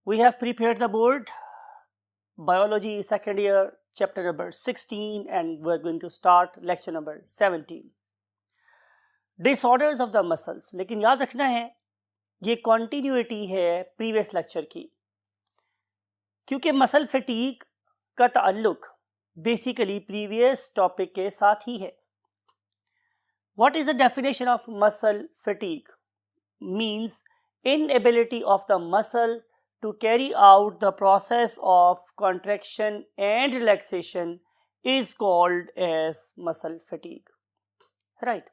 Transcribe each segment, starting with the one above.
We have prepared the board, biology second year, chapter number 16, and we're going to start lecture number 17. Disorders of the muscles. लेकिन याद रखना है ये continuity है previous lecture की, क्योंकि मसल फटीग का ताल्लुक बेसिकली प्रीवियस टॉपिक के साथ ही है. What is the definition of muscle fatigue? Means inability of the muscle to carry out the process of contraction and relaxation is called as muscle fatigue. Right.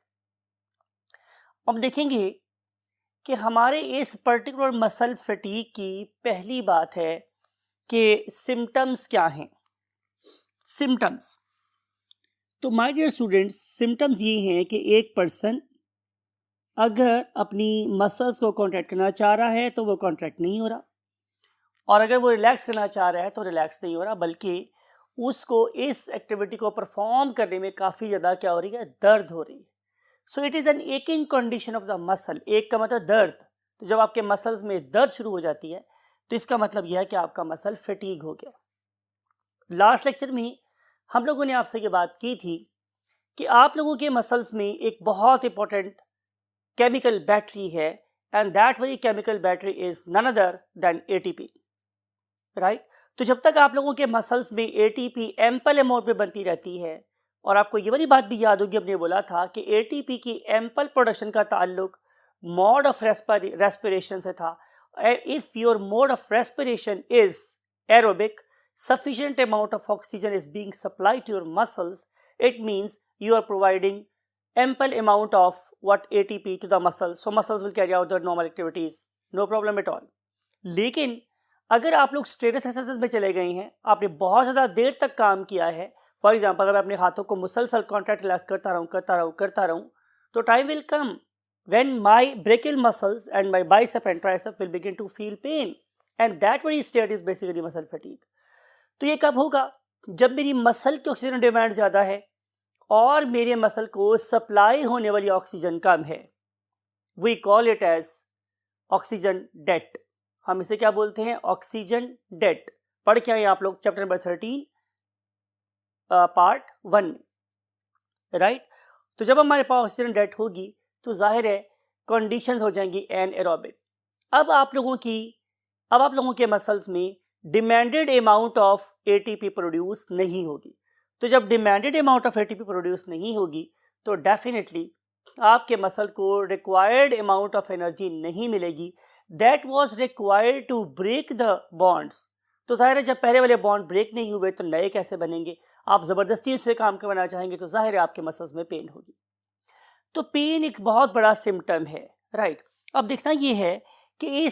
अब देखेंगे कि हमारे इस पर्टिकुलर मसल फटीग की पहली बात है कि सिम्टम्स क्या हैं. सिम्टम्स, तो माय डियर स्टूडेंट्स, सिम्टम्स ये हैं कि एक पर्सन अगर अपनी मसल्स को कॉन्ट्रैक्ट करना चाह रहा है तो वो कॉन्ट्रैक्ट नहीं हो रहा, और अगर वो रिलैक्स करना चाह रहा है तो रिलैक्स नहीं हो रहा, बल्कि उसको इस एक्टिविटी को परफॉर्म करने में काफ़ी ज़्यादा क्या हो रही है, दर्द हो रही है. So it is an aching condition of the muscle. एक का मतलब दर्द. तो जब आपके मसल्स में दर्द शुरू हो जाती है तो इसका मतलब यह है कि आपका मसल फटीग हो गया. लास्ट लेक्चर में हम लोगों ने आपसे ये बात की थी कि आप लोगों के मसल्स में एक बहुत इंपॉर्टेंट केमिकल बैटरी है, and that very chemical battery is none other than ATP. Right. तो जब तक आप लोगों के मसल्स में एटीपी एम्पल अमाउंट में बनती रहती है, और आपको ये वाली बात भी याद होगी, हमने बोला था कि एटीपी की एम्पल प्रोडक्शन का ताल्लुक मोड ऑफ रेस्पिरेशन से था. If your mode of respiration is aerobic, sufficient amount of oxygen is being supplied to your muscles, it means you are providing ample amount of what ATP to the muscles, so muscles will carry out their normal activities, no problem at all. लेकिन अगर आप लोग stress exercise में चले गए हैं, आपने बहुत ज़्यादा देर तक काम किया है, फॉर एग्जाम्पल अगर मैं अपने हाथों को मुसलसल कॉन्ट्रैक्ट रिलैक्स करता रहूँ, तो time will come when my brachial muscles and my bicep and tricep will begin to feel pain, and that very state is basically muscle fatigue. तो ये कब होगा? जब मेरी मसल की ऑक्सीजन डिमांड ज़्यादा है और मेरे मसल को सप्लाई होने वाली ऑक्सीजन कम है. We call it as oxygen debt. हम इसे क्या बोलते हैं? Oxygen debt. पढ़ के आए आप लोग चैप्टर नंबर 13 पार्ट 1 में. राइट. तो जब हमारे पास ऑक्सीजन डेट होगी तो जाहिर है कंडीशंस हो जाएंगी एनएरोबिक. अब आप लोगों के मसल्स में demanded amount of ATP produce नहीं होगी. तो जब demanded amount of ATP produce नहीं होगी तो डेफिनेटली आपके मसल को रिक्वायर्ड अमाउंट ऑफ एनर्जी नहीं मिलेगी that was required to break the bonds. तो जाहिर है जब पहले वाले बॉन्ड ब्रेक नहीं हुए तो नए कैसे बनेंगे? आप ज़बरदस्ती उससे काम करवाना चाहेंगे तो जाहिर है आपके मसल्स में पेन होगी. तो पेन एक बहुत बड़ा सिम्टम है. राइट. अब देखना ये है कि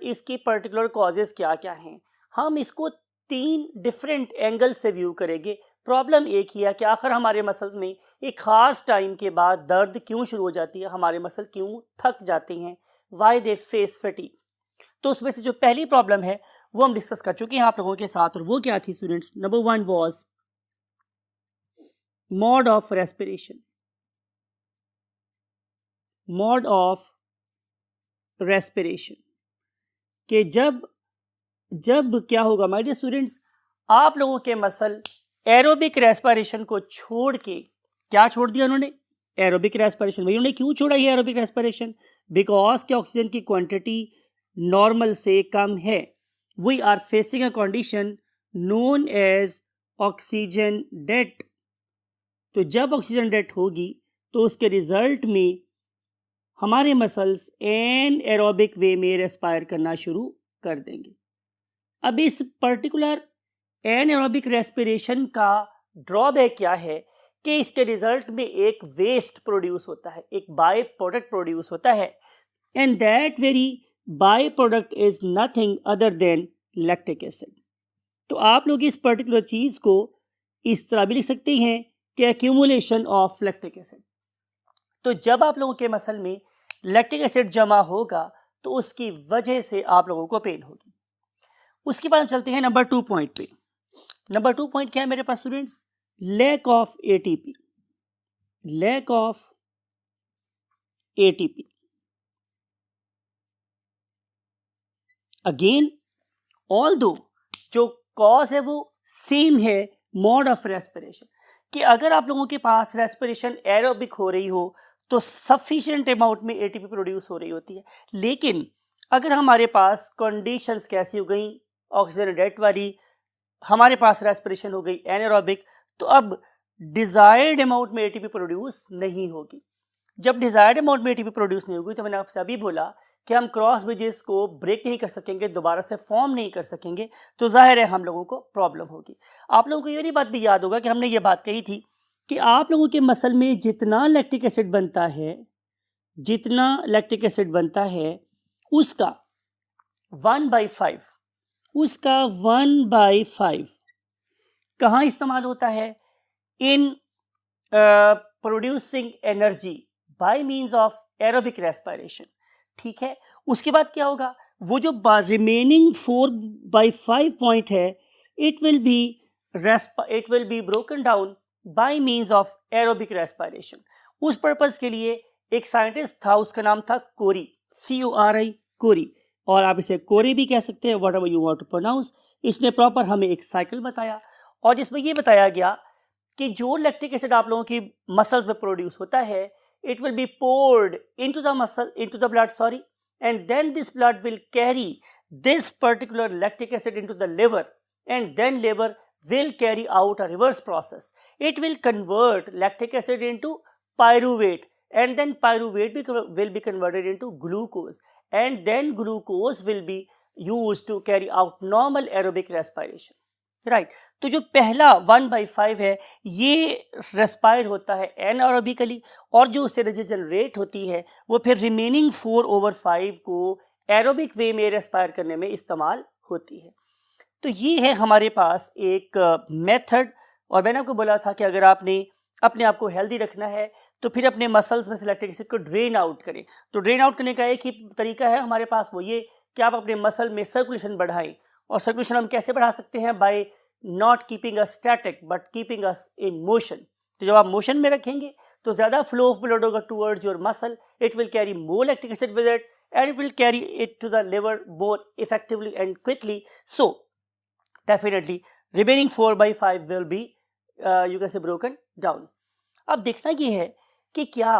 इसकी पर्टिकुलर कॉजेज़ क्या क्या हैं. हम इसको 3 डिफरेंट एंगल से व्यू करेंगे. प्रॉब्लम एक ही है कि आखिर हमारे मसल्स में एक ख़ास टाइम के बाद दर्द क्यों शुरू हो जाती है, हमारे मसल क्यों थक जाते हैं, वाई दे फेस फटीग. तो उसमें से जो पहली प्रॉब्लम है वो हम डिस्कस कर चुके हैं आप लोगों के साथ, और वो क्या थी students? Number 1 was mode of respiration. Mode of respiration कि जब क्या होगा माय डियर स्टूडेंट्स, आप लोगों के मसल एरोबिक रेस्पिरेशन को छोड़ के क्या छोड़ दिया उन्होंने? Aerobic respiration. भाई उन्होंने क्यों छोड़ा ये एरोबिक रेस्पिरेशन? बिकॉज के ऑक्सीजन की क्वांटिटी नॉर्मल से कम है. We are facing a condition known as oxygen debt. तो जब ऑक्सीजन डेट होगी तो उसके रिजल्ट में हमारे मसल्स एन एरोबिक वे में रेस्पायर करना शुरू कर देंगे. अब इस पर्टिकुलर एन एरोबिक रेस्पिरेशन का ड्रॉबैक क्या है कि इसके रिजल्ट में एक वेस्ट प्रोड्यूस होता है, एक बाय प्रोडक्ट प्रोड्यूस होता है, and that very by product is nothing other than lactic acid. तो आप लोग इस पर्टिकुलर चीज़ को इस तरह भी लिख सकते हैं कि एक्यूमुलेशन ऑफ लैक्टिक एसिड. तो जब आप लोगों के मसल में लैक्टिक एसिड जमा होगा तो उसकी वजह से आप लोगों को पेन होगी. उसके बाद हम चलते हैं नंबर 2 पॉइंट पे. नंबर 2 पॉइंट क्या है मेरे पास students? Lack of ATP. Lack of ATP. Again although जो कॉज है वो सेम है मोड ऑफ रेस्पिरेशन, कि अगर आप लोगों के पास रेस्पिरेशन एरोबिक हो रही हो तो सफिशिएंट अमाउंट में एटीपी प्रोड्यूस हो रही होती है। लेकिन अगर हमारे पास कंडीशंस कैसी हो गई, ऑक्सीजन डेट वाली, हमारे पास रेस्पिरेशन हो गई एनारोबिक, तो अब डिजायर्ड अमाउंट में एटीपी प्रोड्यूस नहीं होगी। जब डिजायर्ड अमाउंट में एटीपी प्रोड्यूस नहीं होगी तो मैंने आपसे अभी बोला कि हम क्रॉस ब्रिजेस को ब्रेक नहीं कर सकेंगे, दोबारा से फॉर्म नहीं कर सकेंगे, तो जाहिर है हम लोगों को प्रॉब्लम होगी। आप लोगों को ये वाली बात भी याद होगा कि हमने ये बात कही थी कि आप लोगों के मसल में जितना लैक्टिक एसिड बनता है, जितना लैक्टिक एसिड बनता है उसका 1/5, उसका 1/5 कहाँ इस्तेमाल होता है? In producing energy by means of aerobic respiration. ठीक है, उसके बाद क्या होगा? वो जो रिमेनिंग 4/5 पॉइंट है, it will be broken down by means of aerobic respiration. उस पर्पज के लिए एक साइंटिस्ट था, उसका नाम था कोरी, CORI, कोरी, और आप इसे कोरी भी कह सकते हैं, whatever you want to pronounce. इसने प्रॉपर हमें एक साइकिल बताया और जिसमें ये बताया गया कि जो लैक्टिक एसिड आप लोगों की मसल्स में प्रोड्यूस होता है, it will be poured into the blood, and then this blood will carry this particular lactic acid into the liver, and then liver will carry out a reverse process. It will convert lactic acid into pyruvate, and then pyruvate will be converted into glucose, and then glucose will be used to carry out normal aerobic respiration. Right तो जो पहला 1/5 है ये respire होता है anaerobically, और जो उससे एनर्जी जनरेट होती है वो फिर रिमेनिंग 4/5 को एरोबिक वे में रेस्पायर करने में इस्तेमाल होती है। तो ये है हमारे पास एक मेथड, और मैंने आपको बोला था कि अगर आपने अपने आप को हेल्दी रखना है तो फिर अपने मसल्स में लैक्टिक एसिड को ड्रेन आउट करें। तो ड्रेन आउट करने का एक ही तरीका है हमारे पास, वो ये कि आप अपने मसल में सर्कुलेशन बढ़ाएं। और सर्कुलेशन हम कैसे बढ़ा सकते हैं? By not keeping us static but keeping us in motion. तो जब आप मोशन में रखेंगे तो ज़्यादा फ्लो ऑफ ब्लड होगा towards your muscle, it will carry more lactic acid with it, and it will carry it to the liver more effectively and quickly. So definitely remaining 4/5 will be you can say broken down. अब देखना ये है कि क्या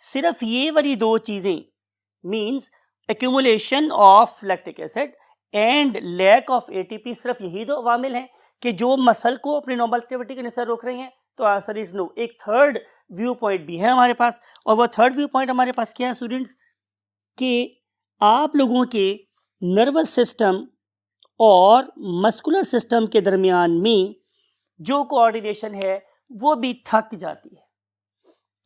सिर्फ ये वाली दो चीज़ें means accumulation of lactic acid and lack of ATP, सिर्फ यही दो अवामिल हैं कि जो मसल को अपनी नॉर्मल एक्टिविटी के अनुसार रोक रही हैं? तो आंसर इज नो। एक थर्ड व्यू पॉइंट भी है हमारे पास, और वो थर्ड व्यू पॉइंट हमारे पास क्या है स्टूडेंट्स? कि आप लोगों के नर्वस सिस्टम और मस्कुलर सिस्टम के दरमियान में जो कोऑर्डिनेशन है वो भी थक जाती है।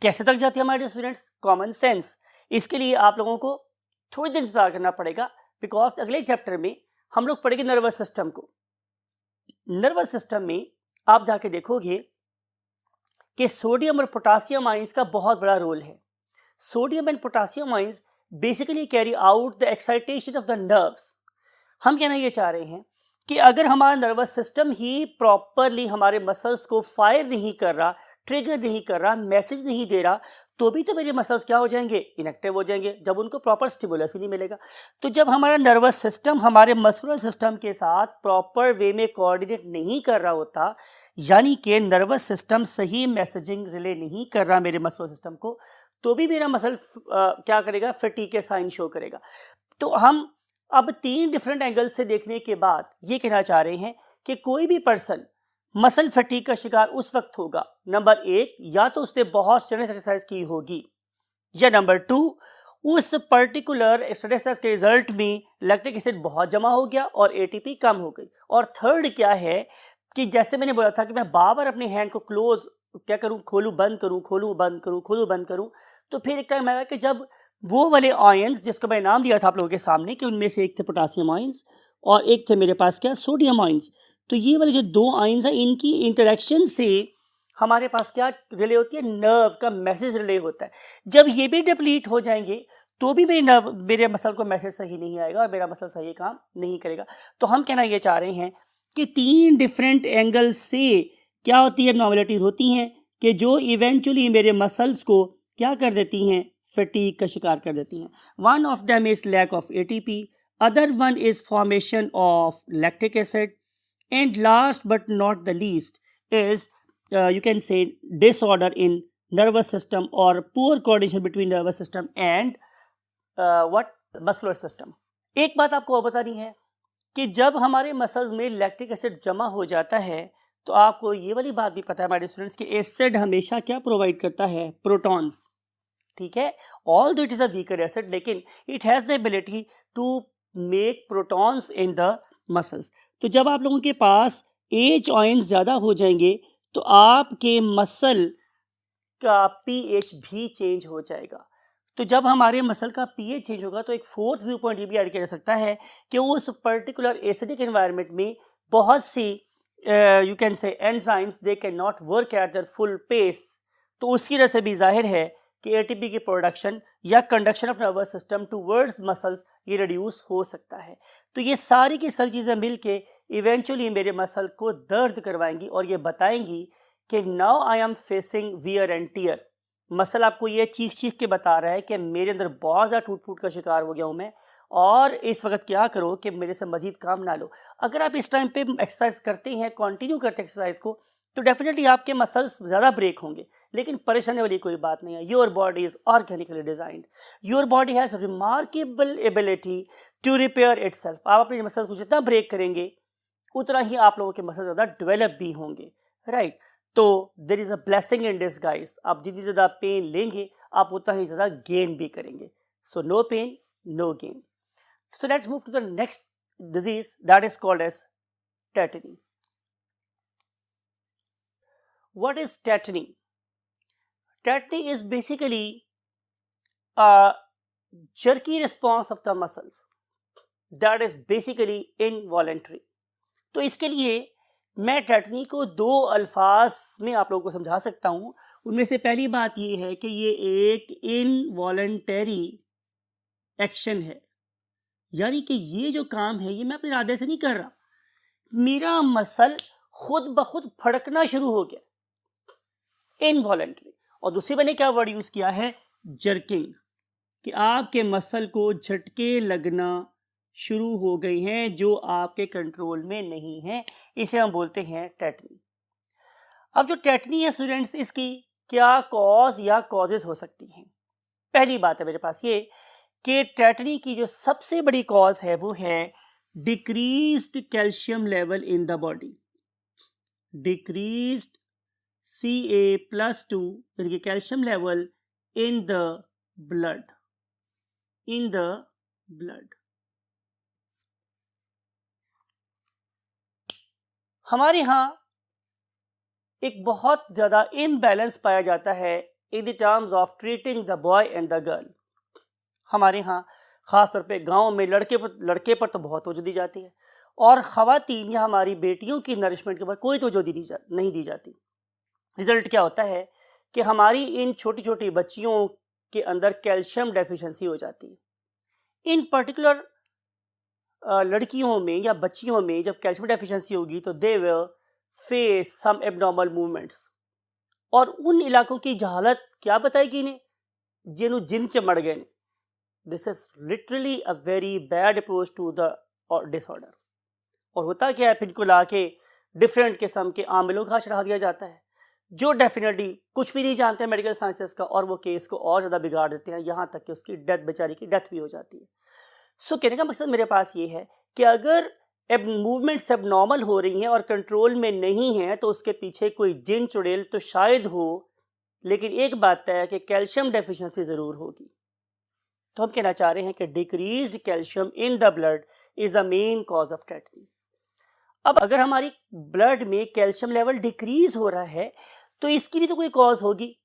कैसे थक जाती है हमारे स्टूडेंट्स? Common sense. इसके लिए आप लोगों को थोड़ी देर इंतजार करना पड़ेगा, बिकॉज अगले चैप्टर में हम लोग पढ़ेंगे नर्वस सिस्टम को। नर्वस सिस्टम में आप जाके देखोगे कि सोडियम और पोटासियम आयंस का बहुत बड़ा रोल है। Sodium and potassium ions basically carry out the excitation of the nerves. हम कहना ये चाह रहे हैं कि अगर हमारा नर्वस सिस्टम ही प्रॉपरली हमारे मसल्स को फायर नहीं कर रहा, ट्रिगर नहीं कर रहा, मैसेज नहीं दे रहा, तो भी तो मेरे मसल्स क्या हो जाएंगे? इनएक्टिव हो जाएंगे, जब उनको प्रॉपर स्टिमुलस ही नहीं मिलेगा। तो जब हमारा नर्वस सिस्टम हमारे मस्कुलर सिस्टम के साथ प्रॉपर वे में कोऑर्डिनेट नहीं कर रहा होता, यानी कि नर्वस सिस्टम सही मैसेजिंग रिले नहीं कर रहा मेरे मस्कुलर सिस्टम को, तो भी मेरा मसल क्या करेगा? फटीग के साइन शो करेगा। तो हम अब 3 डिफरेंट एंगल से देखने के बाद ये कहना चाह रहे हैं कि कोई भी पर्सन मसल फटीग का शिकार उस वक्त होगा, नंबर 1, या तो उसने बहुत स्ट्रेनथ एक्सरसाइज की होगी, या नंबर 2, उस पर्टिकुलर एक्सरसाइज के रिजल्ट में लैक्टिक एसिड बहुत जमा हो गया और एटीपी कम हो गई, और थर्ड क्या है कि जैसे मैंने बोला था कि मैं बार बार अपने हैंड को क्लोज क्या करूं, खोलूं बंद करूं, खोलूं बंद करूं, खोलूं बंद करूं, तो फिर एक टाइम आएगा कि जब वो वाले आयंस जिसको मैं नाम दिया था आप लोगों के सामने कि उनमें से एक थे पोटासियम आयंस और एक थे मेरे पास क्या? Sodium ions. तो ये वाले जो 2 आयंस हैं, इनकी इंटरेक्शन से हमारे पास क्या रिले होती है? नर्व का मैसेज रिले होता है। जब ये भी डिप्लीट हो जाएंगे तो भी मेरे मसल को मैसेज सही नहीं आएगा और मेरा मसल सही काम नहीं करेगा। तो हम कहना ये चाह रहे हैं कि 3 डिफरेंट एंगल से क्या होती है? एब्नॉर्मलिटीज होती हैं कि जो इवेंचुअली मेरे मसल्स को क्या कर देती हैं? फटीग का शिकार कर देती हैं। One of them is lack of ATP, other one is formation of lactic acid, and last but not the least is you can say disorder in nervous system or poor coordination between nervous system and what muscular system. एक बात आपको बतानी है कि जब हमारे muscles में lactic acid जमा हो जाता है तो आपको ये वाली बात भी पता है हमारे स्टूडेंट्स कि एसिड हमेशा क्या प्रोवाइड करता है, प्रोटॉन्स, ठीक है, although it is a weaker acid लेकिन it has the ability to make protons in the muscles. तो जब आप लोगों के पास एच आयंस ज़्यादा हो जाएंगे तो आपके मसल का पीएच भी चेंज हो जाएगा। तो जब हमारे मसल का पीएच चेंज होगा तो एक फोर्थ व्यू पॉइंट ये भी ऐड किया जा सकता है कि उस पर्टिकुलर एसिडिक एनवायरनमेंट में बहुत सी you can say enzymes they can not work at their full pace, तो उसकी वजह से भी जाहिर है कि एटीपी की प्रोडक्शन या conduction of nervous system towards muscles ये रिड्यूस हो सकता है। तो ये सारी की सारी चीज़ें मिल के इवेंचुअली मेरे मसल को दर्द करवाएंगी और ये बताएंगी कि now I am facing wear and tear. Muscle आपको ये चीख चीख के बता रहा है कि मेरे अंदर बहुत ज़्यादा टूट फूट का शिकार हो गया हूँ मैं, और इस वक्त क्या करो कि मेरे से मजीद काम ना लो। अगर आप इस टाइम पे एक्सरसाइज करते हैं, कंटिन्यू करते हैं एक्सरसाइज को, तो डेफिनेटली आपके मसल्स ज़्यादा ब्रेक होंगे, लेकिन परेशानी वाली कोई बात नहीं है। Your body is organically designed, your body has remarkable ability to repair itself. आप अपने मसल्स को जितना ब्रेक करेंगे उतना ही आप लोगों के मसल ज़्यादा डेवलप भी होंगे, राइट। तो there is a blessing in disguise, आप जितनी ज़्यादा पेन लेंगे आप उतना ही ज़्यादा गेन भी करेंगे। So no pain no gain. So let's move to the next disease that is called as tetany. What is tetany? Tetany is basically a jerky response of the muscles that is basically involuntary. तो इसके लिए मैं tetani को दो अल्फाज में आप लोगों को समझा सकता हूँ। उनमें से पहली बात ये है कि ये एक इनवॉलंटरी एक्शन है, यानी कि ये जो काम है ये मैं अपने इरादे से नहीं कर रहा, मेरा मसल खुद ब खुद फड़कना शुरू हो गया, इनवॉलंटरी। और दूसरी मैंने क्या वर्ड यूज किया है, जर्किंग, कि आपके मसल को झटके लगना शुरू हो गए हैं जो आपके कंट्रोल में नहीं है, इसे हम बोलते हैं टेटनी। अब जो टेटनी है स्टूडेंट्स, इसकी क्या कॉज या कॉजेज हो सकती हैं। पहली बात है मेरे पास ये कि टेटनी की जो सबसे बड़ी कॉज है वो है decreased calcium level in the body, decreased Ca+2 यानी कि calcium level in the blood, in the blood. हमारे यहाँ एक बहुत ज़्यादा इम्बैलेंस पाया जाता है in the terms of treating the boy and the girl. हमारे यहाँ ख़ास तौर पे गांव में लड़के पर तो बहुत तवज्जो दी जाती है, और ख़वातीन या हमारी बेटियों की नरिशमेंट के ऊपर कोई तवज्जो नहीं दी जाती। रिज़ल्ट क्या होता है कि हमारी इन छोटी छोटी बच्चियों के अंदर कैल्शियम डेफिशिएंसी हो जाती है। इन पर्टिकुलर लड़कियों में या बच्चियों में जब कैल्शियम डेफिशिएंसी होगी तो they will face some abnormal movements, और उन इलाकों की जहालत क्या बताएगी इन्हें, जिन्हों जिन चमड़ गए। This is literally a very bad approach to the disorder. और होता क्या है, फिर को ला के डिफरेंट किस्म के आमिलों का चढ़ा दिया जाता है जो डेफिनेटली कुछ भी नहीं जानते हैं मेडिकल साइंसेस का, और वो केस को और ज़्यादा बिगाड़ देते हैं, यहाँ तक कि उसकी डेथ, बेचारी की डेथ भी हो जाती है। सो कहने का मकसद मेरे पास ये है कि अगर अब मूवमेंट्स अब नॉर्मल हो रही हैं और कंट्रोल में नहीं है तो उसके पीछे कोई जिन चुड़ैल तो शायद हो, लेकिन एक बात तय है कि कैल्शियम डेफिशिएंसी ज़रूर होगी। तो हम कहना चाह रहे हैं कि decrease calcium in the blood is the main cause of tetani. अब अगर हमारी ब्लड में कैल्शियम लेवल डिक्रीज हो रहा है तो इसकी भी तो कोई कॉज होगी।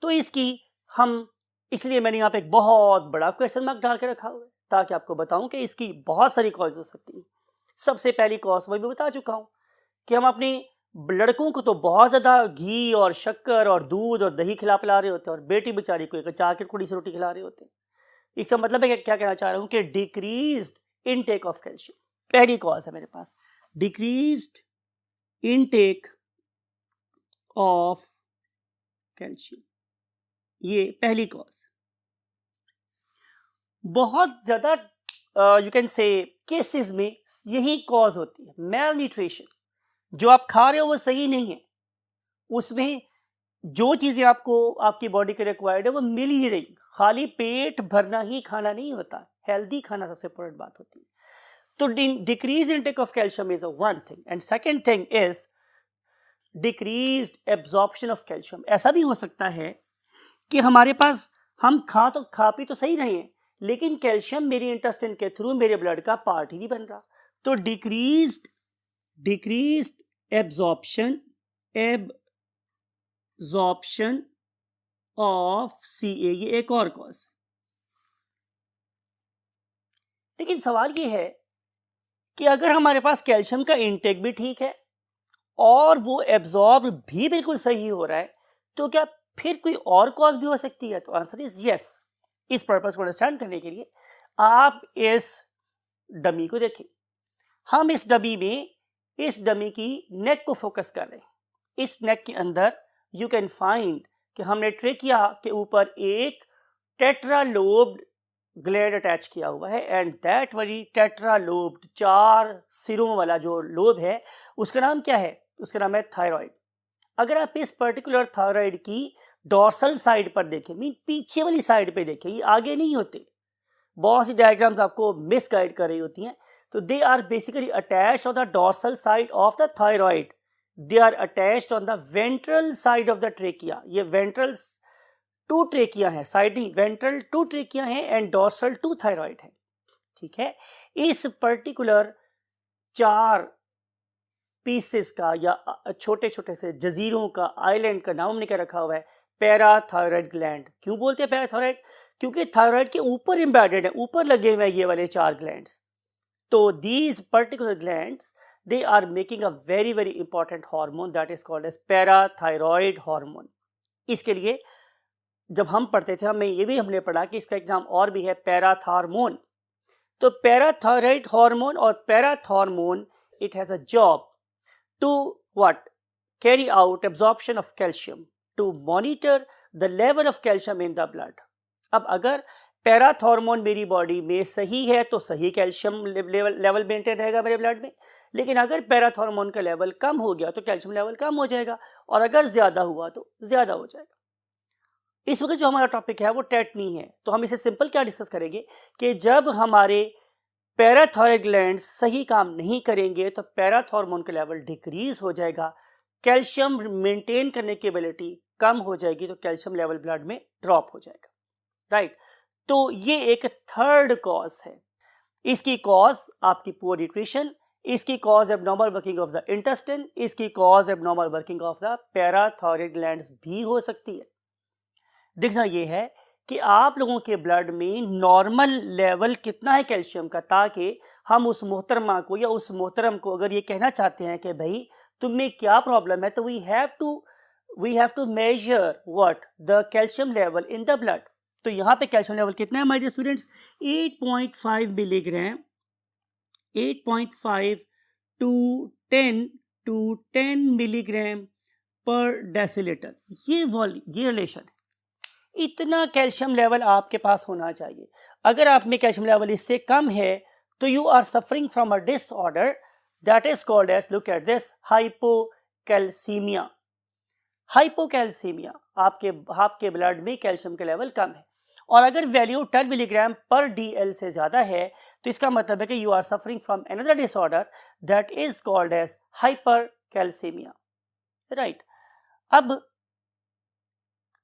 तो इसकी हम, इसलिए मैंने यहाँ पे एक बहुत बड़ा क्वेश्चन मार्क डाल के रखा हुआ है ताकि आपको बताऊं कि इसकी बहुत सारी कॉज हो सकती हैं। सबसे पहली कॉज मैं भी बता चुका हूँ कि हम अपने लड़कों को तो बहुत ज़्यादा घी और शक्कर और दूध और दही खिला पिला रहे होते हैं, और बेटी बेचारी को एक 4 की टुकड़ी से रोटी खिला रहे होते हैं। इसका मतलब है कि क्या कहना चाह रहा हूँ कि डिक्रीज्ड इनटेक ऑफ कैल्शियम पहली कॉज है मेरे पास, डिक्रीज्ड इनटेक ऑफ कैल्शियम, ये पहली कॉज। बहुत ज़्यादा यू कैन से केसेस में यही कॉज होती है, मेल न्यूट्रिशन। जो आप खा रहे हो वो सही नहीं है, उसमें जो चीज़ें आपको आपकी बॉडी के रिक्वायर्ड है वो मिल ही रही। खाली पेट भरना ही खाना नहीं होता, हेल्दी खाना सबसे इंपॉर्टेंट बात होती है। तो decrease intake of calcium is one thing, and second thing is decreased absorption of calcium. ऐसा भी हो सकता है कि हमारे पास हम खा पी तो सही रहे हैं, लेकिन कैल्शियम मेरी इंटेस्टाइन के थ्रू मेरे ब्लड का पार्ट ही नहीं बन रहा। तो डिक्रीज्ड एब्जॉर्प्शन ऑफ CA, ये एक और कॉज। लेकिन सवाल ये है कि अगर हमारे पास कैल्शियम का इंटेक भी ठीक है और वो एब्जॉर्ब भी बिल्कुल सही हो रहा है, तो क्या फिर कोई और कॉज भी हो सकती है? तो आंसर इज यस। इस पर्पस को अंडरस्टैंड करने के लिए आप इस डमी को देखें। हम इस डमी की नेक को फोकस कर रहे हैं। इस नेक के अंदर यू कैन फाइंड कि हमने ट्रेकिया के ऊपर एक टेट्रालोब्ड ग्लैंड अटैच किया हुआ है, एंड दैट वेरी टेट्रालोब्ड 4 सिरों वाला जो लोब है उसका नाम क्या है? उसका नाम है थायराइड। अगर आप इस पर्टिकुलर थायराइड की डोर्सल साइड पर देखें, मीन पीछे वाली साइड पे देखें, ये आगे नहीं होते, बहुत सी डायग्राम्स आपको मिस गाइड कर रही होती हैं। तो they are basically attached on the dorsal side of the thyroid, they are attached on the ventral side of the trachea. ये वेंट्रल 2 ट्रेकिया है, साइड नहीं, वेंट्रल 2 ट्रेकिया है एंड डोर्सल 2 थायराइड है। ठीक है, इस पर्टिकुलर 4 पीसेस का या छोटे छोटे से जजीरों का, आइलैंड का नाम हमने क्या रखा हुआ है? Parathyroid gland. क्यों बोलते हैं पैराथायराइड? क्योंकि थायराइड के ऊपर एम्बेडेड है, ऊपर लगे हुए हैं ये वाले 4 ग्लैंड्स। तो these particular glands they are making a very very important hormone that is called as parathyroid hormone. इसके लिए जब हम पढ़ते थे हमें ये भी हमने पढ़ा कि इसका एक नाम और भी है, पैराथार्मोन। तो पैराथायराइड हार्मोन और parathormone, it has a job to what? Carry out absorption of calcium, to monitor the level of calcium in the blood. अब अगर पैराथॉर्मोन मेरी बॉडी में सही है तो सही कैल्शियम लेवल मेंटेन रहेगा मेरे ब्लड में, लेकिन अगर पैराथॉर्मोन का लेवल कम हो गया तो कैल्शियम लेवल कम हो जाएगा, और अगर ज़्यादा हुआ तो ज़्यादा हो जाएगा। इस वक्त जो हमारा टॉपिक है वो टेटनी है, तो हम इसे सिंपल क्या डिस्कस करेंगे कि जब हमारे पैराथायराइड ग्लैंड्स सही काम नहीं करेंगे तो पैराथॉर्मोन का लेवल डिक्रीज हो जाएगा, कैल्शियम मेंटेन करने की एबिलिटी कम हो जाएगी, तो कैल्शियम लेवल ब्लड में ड्रॉप हो जाएगा। राइट, तो ये एक थर्ड कॉज है। इसकी कॉज आपकी पुअर न्यूट्रिशन, इसकी cause abnormal working of the intestine, इसकी cause abnormal working of the parathyroid glands भी हो सकती है। देखना ये है कि आप लोगों के ब्लड में नॉर्मल लेवल कितना है कैल्शियम का, ताकि हम उस मोहतरमा को या उस मोहतरम को अगर ये कहना चाहते हैं कि भाई तुम्हें क्या प्रॉब्लम है, तो we have to measure what the calcium level in the blood. तो यहाँ पे कैल्शियम लेवल कितना है my dear students? 8.5 milligram, 8.5 to 10 milligram per decilitre, ये रिलेशन है। इतना कैल्शियम लेवल आपके पास होना चाहिए। अगर आप में कैल्शियम लेवल इससे कम है तो you are suffering from a disorder that is called as, look at this, hypocalcaemia. Hypocalcaemia, आपके ब्लड में कैल्शियम के लेवल कम है, और अगर वैल्यू 10 मिलीग्राम पर DL से ज़्यादा है तो इसका मतलब है कि you are suffering from another disorder that is called as hypercalcaemia. Right, अब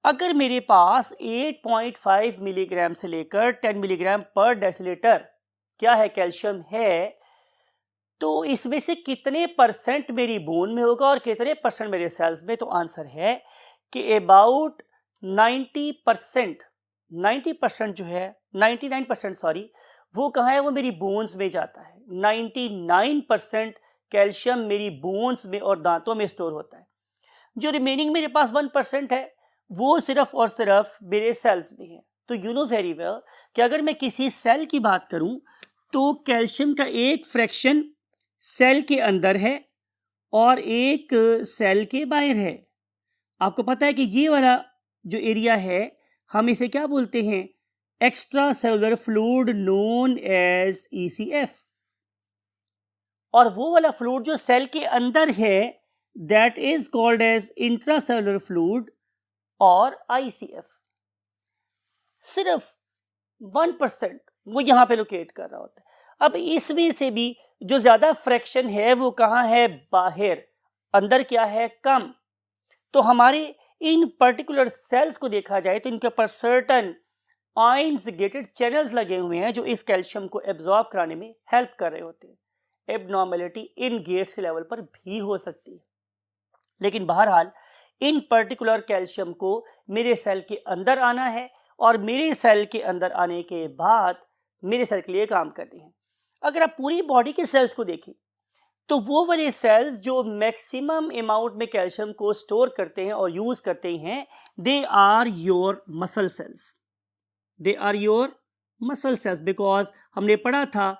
अगर मेरे पास 8.5 मिलीग्राम से लेकर 10 मिलीग्राम पर डेसीलीटर क्या है कैल्शियम है, तो इसमें से कितने परसेंट मेरी बोन में होगा और कितने परसेंट मेरे सेल्स में? तो आंसर है कि अबाउट 90% जो है, 99% सॉरी, वो कहाँ है? वो मेरी बोन्स में जाता है। 99% कैल्शियम मेरी बोन्स में और दांतों में स्टोर होता है। जो रिमेनिंग मेरे पास 1% है वो सिर्फ और सिर्फ मेरे सेल्स में है। तो यू नो वेरी वेल कि अगर मैं किसी सेल की बात करूं तो कैल्शियम का एक फ्रैक्शन सेल के अंदर है और एक सेल के बाहर है। आपको पता है कि ये वाला जो एरिया है हम इसे क्या बोलते हैं? Extra cellular fluid known as ECF, और वो वाला फ्लूइड जो सेल के अंदर है that is called as intracellular fluid और ICF। सिर्फ 1% वो यहां पे लोकेट कर रहा होता है। अब इसमें से भी जो ज्यादा फ्रैक्शन है वो कहाँ है? बाहर। अंदर क्या है? कम। तो हमारे इन पर्टिकुलर सेल्स को देखा जाए तो इनके ऊपर सर्टन आयंस गेटेड चैनल्स लगे हुए हैं जो इस कैल्शियम को एब्जॉर्ब कराने में हेल्प कर रहे होते हैं। एबनॉर्मेलिटी इन गेट्स के लेवल पर भी हो सकती है, लेकिन बहरहाल इन पर्टिकुलर कैल्शियम को मेरे सेल के अंदर आना है और मेरे सेल के अंदर आने के बाद मेरे सेल के लिए काम करने हैं। अगर आप पूरी बॉडी के सेल्स को देखें तो वो वाले सेल्स जो मैक्सिमम अमाउंट में कैल्शियम को स्टोर करते हैं और यूज करते हैं, they are your muscle cells. They are your muscle cells because हमने पढ़ा था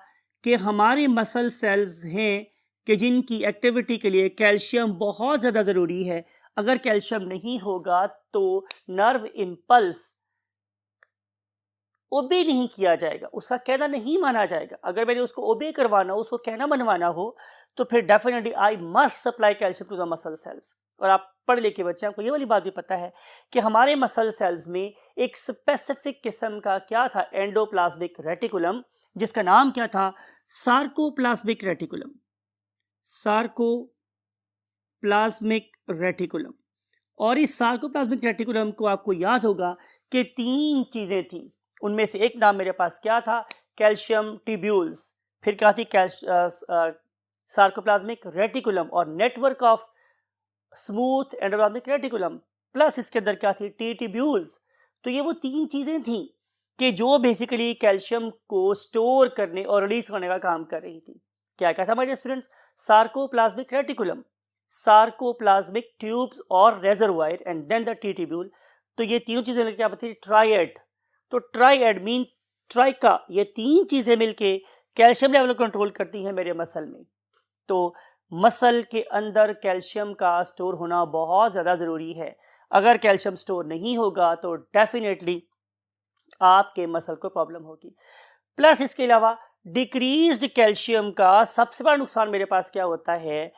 कि हमारे मसल सेल्स हैं कि जिनकी एक्टिविटी के लिए कैल्शियम बहुत ज़्यादा ज़रूरी है। अगर कैल्शियम नहीं होगा तो नर्व इम्पल्स ओबे नहीं किया जाएगा, उसका कहना नहीं माना जाएगा। अगर मैंने उसको ओबे करवाना हो, उसको कहना मनवाना हो, तो फिर definitely I must supply calcium to the muscle cells. और आप पढ़ लिखे बच्चे, आपको ये वाली बात भी पता है कि हमारे मसल सेल्स में एक स्पेसिफिक किस्म का क्या था? एंडोप्लाज्मिक रेटिकुलम, जिसका नाम क्या था? Sarcoplasmic reticulum. Sarcoplasmic reticulum. और इस सार्कोप्लाज्मिक रेटिकुलम को आपको याद होगा कि 3 चीजें थी। उनमें से एक नाम मेरे पास क्या था? Calcium tubules. फिर क्या थी? सार्कोप्लाज्मिक रेटिकुलम और network of smooth endoplasmic reticulum, plus इसके अंदर क्या थी? T tubules. तो ये वो 3 चीजें थी कि जो बेसिकली कैल्शियम को स्टोर करने और रिलीज करने का काम कर रही थी। क्या क्या था हमारे students? Sarcoplasmic reticulum, sarcoplasmic tubes और reservoir and then the T tubule. तो ये तीनों चीजें क्या बताती? ट्राइएड। तो ट्राइएड मीन ट्राइका, ये 3 चीजें मिलके कैल्शियम लेवल को कंट्रोल करती हैं मेरे मसल में। तो मसल के अंदर कैल्शियम का स्टोर होना बहुत ज़्यादा ज़रूरी है। अगर कैल्शियम स्टोर नहीं होगा तो डेफिनेटली आपके मसल को प्रॉब्लम होगी। प्लस इसके अलावा डिक्रीज्ड कैल्शियम का सबसे बड़ा नुकसान मेरे पास क्या होता है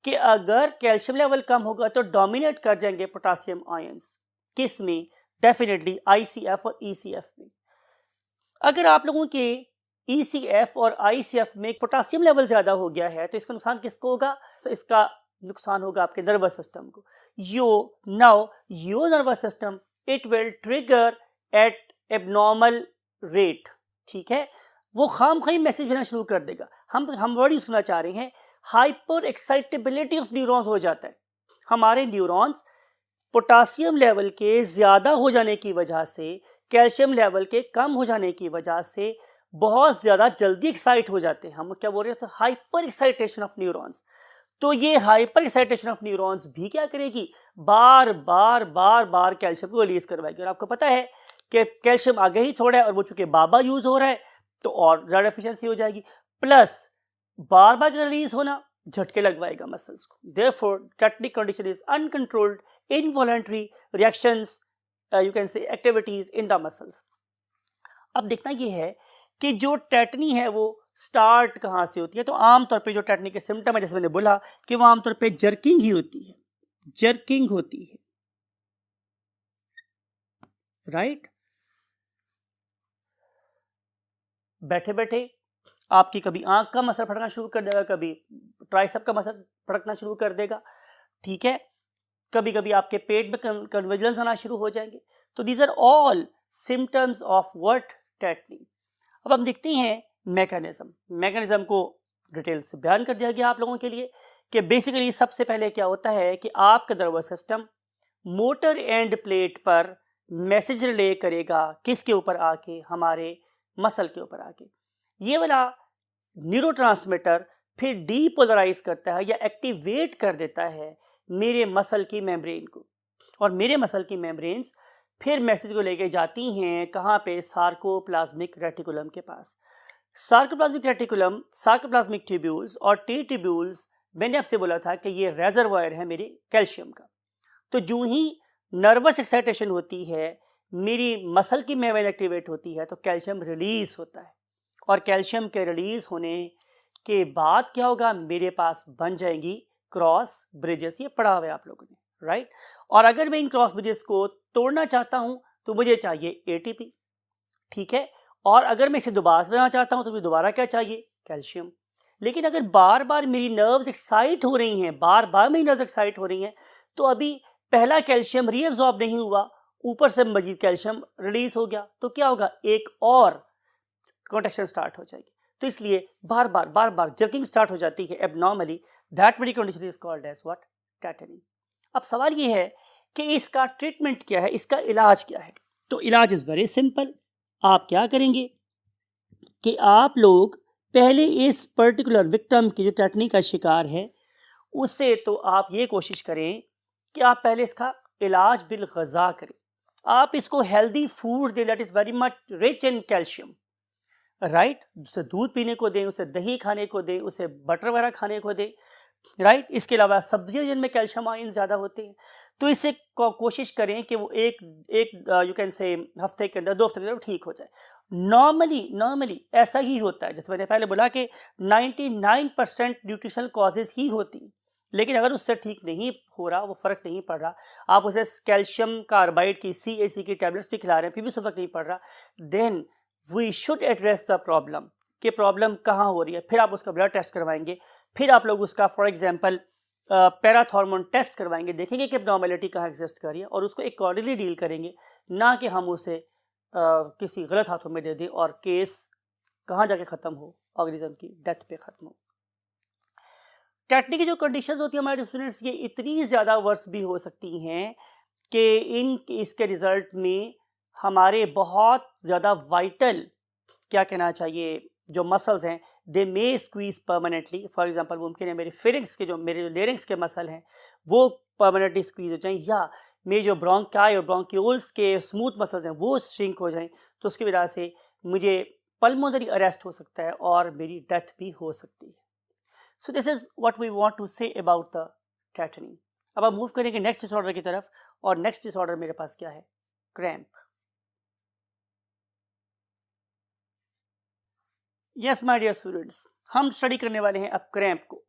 कि अगर कैल्शियम लेवल कम होगा तो डोमिनेट कर जाएंगे पोटासियम आयंस। किस में? डेफिनेटली ICF और ECF में। अगर आप लोगों के ECF और ICF में पोटासियम लेवल ज्यादा हो गया है तो इसका नुकसान किसको होगा? तो इसका नुकसान होगा आपके नर्वस सिस्टम को। Your nervous system it will trigger at abnormal rate. ठीक है, वो खामखाई मैसेज भेजना शुरू कर देगा। हम वर्ड यूज करना चाह रहे हैं, हाइपर एक्साइटेबिलिटी ऑफ न्यूरॉन्स हो जाता है। हमारे न्यूरॉन्स पोटासियम लेवल के ज़्यादा हो जाने की वजह से, कैल्शियम लेवल के कम हो जाने की वजह से बहुत ज़्यादा जल्दी एक्साइट हो जाते हैं। हम क्या बोल रहे हैं? Hyper excitation of neurons. तो ये हाइपर एक्साइटेशन ऑफ न्यूरॉन्स भी क्या करेगी? बार बार बार बार कैल्शियम को रिलीज करवाएगी। और आपको पता है कि कैल्शियम आगे ही थोड़ा है और वो चूंकि बाबा यूज हो रहा है तो और ज़्यादा एफिशिएंसी हो जाएगी। प्लस बार बार रिलीज होना झटके लगवाएगा मसल्स को। Therefore, tetanic condition is uncontrolled, involuntary reactions, you can say activities in the muscles. अब देखना ये है कि जो टेटनी है वो स्टार्ट कहाँ से होती है। तो आमतौर पे जो टेटनी के सिम्टम है, जैसे मैंने बोला कि वो आमतौर पे जर्किंग ही होती है, जर्किंग होती है, राइट। बैठे बैठे आपकी कभी आंख का मसल फटकना शुरू कर देगा, कभी ट्राइसेप का मसल फटकना शुरू कर देगा। ठीक है, कभी कभी आपके पेट में कन्वर्जेंस आना शुरू हो जाएंगे। तो these are all symptoms of what? Tetany. अब हम देखते हैं मैकेनिज्म को डिटेल से बयान कर दिया गया आप लोगों के लिए कि बेसिकली सबसे पहले क्या होता है कि आपका nervous system motor end plate पर मैसेज रिले करेगा। किसके ऊपर आके? हमारे मसल के ऊपर आके। ये वाला न्यूरोट्रांसमीटर फिर डीपोलराइज करता है या एक्टिवेट कर देता है मेरे मसल की मेम्ब्रेन को, और मेरे मसल की मेम्ब्रेन्स फिर मैसेज को लेके जाती हैं कहाँ पे? सार्कोप्लाज्मिक रेटिकुलम के पास। सार्कोप्लाज्मिक रेटिकुलम, सार्कोप्लाज्मिक ट्यूब्यूल्स और टी ट्यूब्यूल्स, मैंने आपसे बोला था कि ये रेजरवायर है मेरे कैल्शियम का। तो जो ही नर्वस एक्साइटेशन होती है मेरी मसल की मेम्ब्रेन एक्टिवेट होती है तो कैल्शियम रिलीज होता है, और कैल्शियम के रिलीज होने के बाद क्या होगा, मेरे पास बन जाएंगी क्रॉस ब्रिजेस। ये पढ़ा हुआ है आप लोगों ने, राइट। और अगर मैं इन क्रॉस ब्रिजेस को तोड़ना चाहता हूं तो मुझे चाहिए एटीपी, ठीक है। और अगर मैं इसे दोबारा बनाना चाहता हूं तो मुझे दोबारा क्या चाहिए, कैल्शियम। लेकिन अगर बार बार मेरी नर्व्स एक्साइट हो रही हैं, बार बार मेरी नर्व्स एक्साइट हो रही हैं, तो अभी पहला कैल्शियम रीअब्सॉर्ब नहीं हुआ, ऊपर से मजीद कैल्शियम रिलीज हो गया, तो क्या होगा, एक और कॉन्ट्रैक्शन स्टार्ट हो जाएगी। तो इसलिए बार बार जर्किंग स्टार्ट हो जाती है abnormally. That very condition is called as what, tetany. अब सवाल ये है कि इसका ट्रीटमेंट क्या है, इसका इलाज क्या है। तो इलाज इज वेरी सिंपल। आप क्या करेंगे कि आप लोग पहले इस पर्टिकुलर विक्टिम की जो टेटनी का शिकार है उससे तो आप ये कोशिश करें कि आप पहले इसका इलाज बिल ग़ज़ा करें। आप इसको हेल्दी फूड दें that is very much rich in calcium, right. उसे दूध पीने को दें, उसे दही खाने को दें, उसे बटर वगैरह खाने को दें, राइट। इसके अलावा सब्जियां जिनमें कैल्शियम आयन ज़्यादा होते हैं, तो इससे कोशिश करें कि वो एक यू कैन से हफ्ते के अंदर, 2 हफ्ते के अंदर ठीक हो जाए। नॉर्मली ऐसा ही होता है, जैसे मैंने पहले बोला कि 99% न्यूट्रिशनल कॉजेज ही होती हैं, लेकिन अगर उससे ठीक नहीं हो रहा, वो फ़र्क नहीं पड़ रहा, आप उसे कैल्शियम कार्बाइड की CAC की टैबलेट्स भी खिला रहे हैं, फिर भी उससे फ़र्क नहीं पड़ रहा, then we should address the problem कि प्रॉब्लम कहाँ हो रही है। फिर आप उसका ब्लड टेस्ट करवाएंगे, फिर आप लोग उसका फॉर एग्जांपल पैराथॉर्मोन टेस्ट करवाएंगे, देखेंगे कि एब्नॉर्मलिटी कहाँ एग्जिस्ट कर रही है, और उसको अकॉर्डिंगली डील करेंगे, ना कि हम उसे किसी गलत हाथों में दे दें और केस कहाँ जाके ख़त्म हो, ऑर्गेनिज्म की डेथ पे ख़त्म हो। टेटनी की जो कंडीशंस होती है हमारे स्टूडेंट्स, ये इतनी ज़्यादा वर्स भी हो सकती हैं कि इसके रिज़ल्ट में हमारे बहुत ज़्यादा वाइटल, क्या कहना चाहिए, जो मसल्स हैं दे मे स्क्वीज परमानेंटली। फॉर एग्जांपल मुमकिन है मेरे फेरिंग्स के मेरे लेरिंग्स के मसल हैं वो परमानेंटली स्क्वीज हो जाएं, या मेरे जो ब्रोंकाई और ब्रोंक्यूल्स के स्मूथ मसल्स हैं वो श्रिंक हो जाएं, तो उसकी वजह से मुझे पल्मोनरी अरेस्ट हो सकता है और मेरी डेथ भी हो सकती है। So this is what we want to say about the tetany. अब आप मूव करेंगे नेक्स्ट डिसऑर्डर की तरफ, और नेक्स्ट डिसऑर्डर मेरे पास क्या है, cramp. Yes my dear students, हम स्टडी करने वाले हैं अब क्रैम्प को।